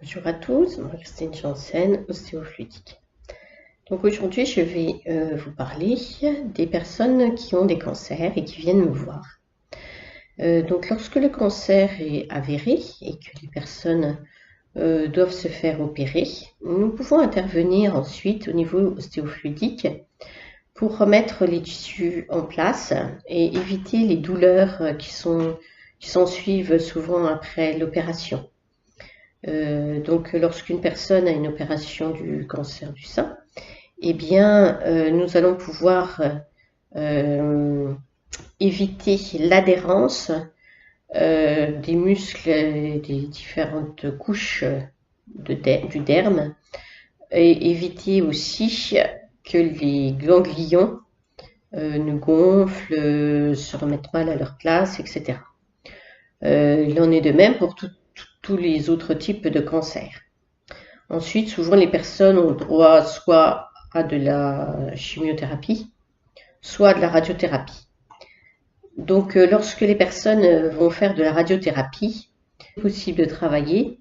Bonjour à tous, moi Christine Janssen, ostéofluidique. Donc aujourd'hui je vais vous parler des personnes qui ont des cancers et qui viennent me voir. Donc lorsque le cancer est avéré et que les personnes doivent se faire opérer, nous pouvons intervenir ensuite au niveau ostéofluidique pour remettre les tissus en place et éviter les douleurs qui s'ensuivent souvent après l'opération. Donc lorsqu'une personne a une opération du cancer du sein, eh bien nous allons pouvoir éviter l'adhérence des muscles et des différentes couches du derme et éviter aussi que les ganglions ne gonflent, se remettent mal à leur place, etc. Il en est de même pour tous les autres types de cancers. Ensuite, souvent les personnes ont droit soit à de la chimiothérapie, soit à de la radiothérapie. Donc lorsque les personnes vont faire de la radiothérapie, c'est possible de travailler,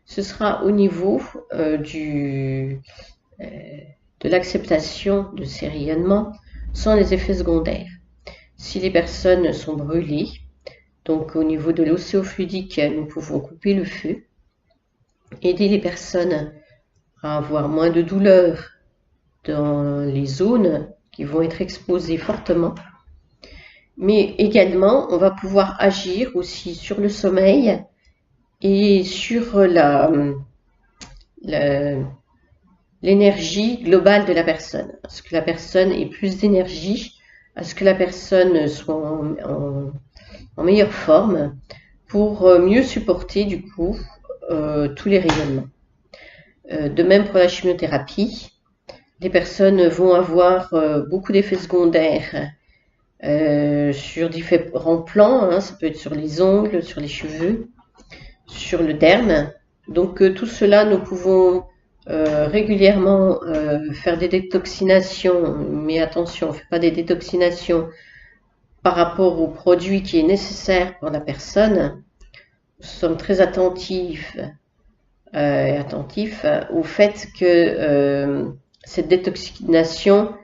ce sera au niveau de l'acceptation de ces rayonnements sans les effets secondaires. Si les personnes sont brûlées, donc au niveau de l'ostéofluidique, nous pouvons couper le feu, aider les personnes à avoir moins de douleur dans les zones qui vont être exposées fortement. Mais également, on va pouvoir agir aussi sur le sommeil et sur l'énergie globale de la personne. À ce que la personne ait plus d'énergie, à ce que la personne soit en meilleure forme pour mieux supporter du coup tous les rayonnements. De même pour la chimiothérapie, les personnes vont avoir beaucoup d'effets secondaires sur différents plans, ça peut être sur les ongles, sur les cheveux, sur le derme. Donc tout cela, nous pouvons régulièrement faire des détoxinations, mais attention, on ne fait pas des détoxinations par rapport au produit qui est nécessaire pour la personne. Nous sommes très attentifs au fait que cette détoxination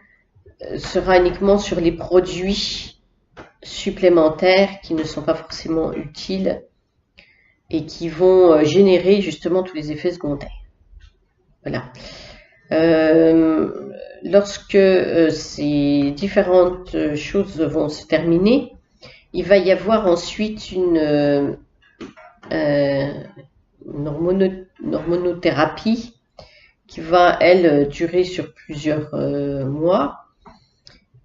sera uniquement sur les produits supplémentaires qui ne sont pas forcément utiles et qui vont générer justement tous les effets secondaires. Voilà. Lorsque ces différentes choses vont se terminer, il va y avoir ensuite une hormonothérapie qui va, elle, durer sur plusieurs mois.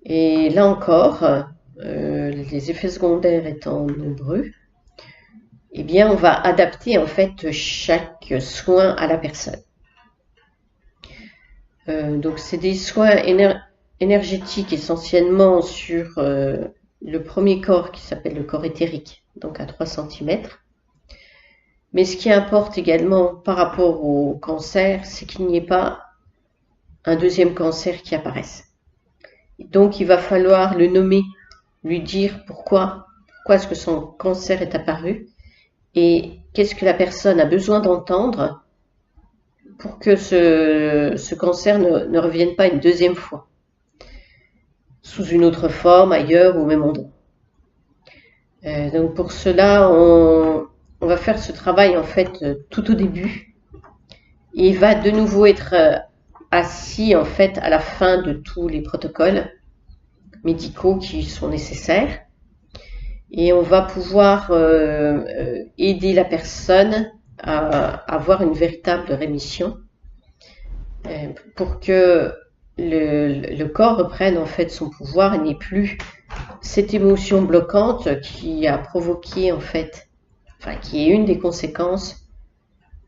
Et là encore, les effets secondaires étant nombreux, eh bien, on va adapter en fait chaque soin à la personne. Donc, c'est des soins énergétiques essentiellement sur le premier corps qui s'appelle le corps éthérique, donc à 3 cm. Mais ce qui importe également par rapport au cancer, c'est qu'il n'y ait pas un deuxième cancer qui apparaisse. Donc il va falloir le nommer, lui dire pourquoi est-ce que son cancer est apparu et qu'est-ce que la personne a besoin d'entendre pour que ce cancer ne revienne pas une deuxième fois, sous une autre forme, ailleurs ou au même endroit. Donc pour cela, on va faire ce travail en fait tout au début. Et il va de nouveau être assis en fait à la fin de tous les protocoles médicaux qui sont nécessaires. Et on va pouvoir aider la personne à avoir une véritable rémission pour que le corps reprenne en fait son pouvoir et n'ait plus cette émotion bloquante qui a provoqué en fait, qui est une des conséquences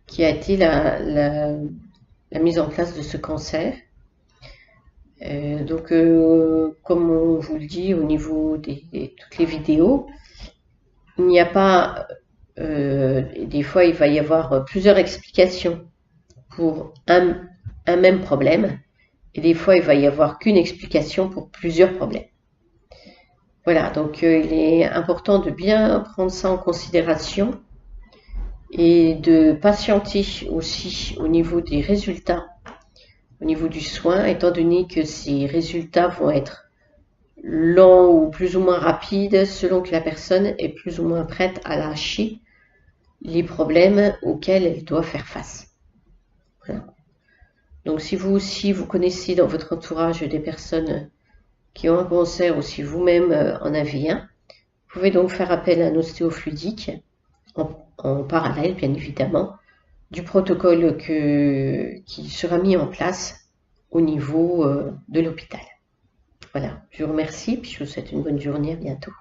qui a été la mise en place de ce cancer. Donc, comme on vous le dit au niveau de toutes les vidéos, il n'y a pas, des fois il va y avoir plusieurs explications pour un même problème, et des fois il va y avoir qu'une explication pour plusieurs problèmes. Voilà, donc il est important de bien prendre ça en considération et de patienter aussi au niveau des résultats, au niveau du soin, étant donné que ces résultats vont être lents ou plus ou moins rapides selon que la personne est plus ou moins prête à lâcher les problèmes auxquels elle doit faire face. Voilà. Donc si vous aussi vous connaissez dans votre entourage des personnes qui ont un cancer ou si vous-même en avez un, vous pouvez donc faire appel à un ostéofluidique en parallèle bien évidemment du protocole qui sera mis en place au niveau de l'hôpital. Voilà, je vous remercie puis je vous souhaite une bonne journée, à bientôt.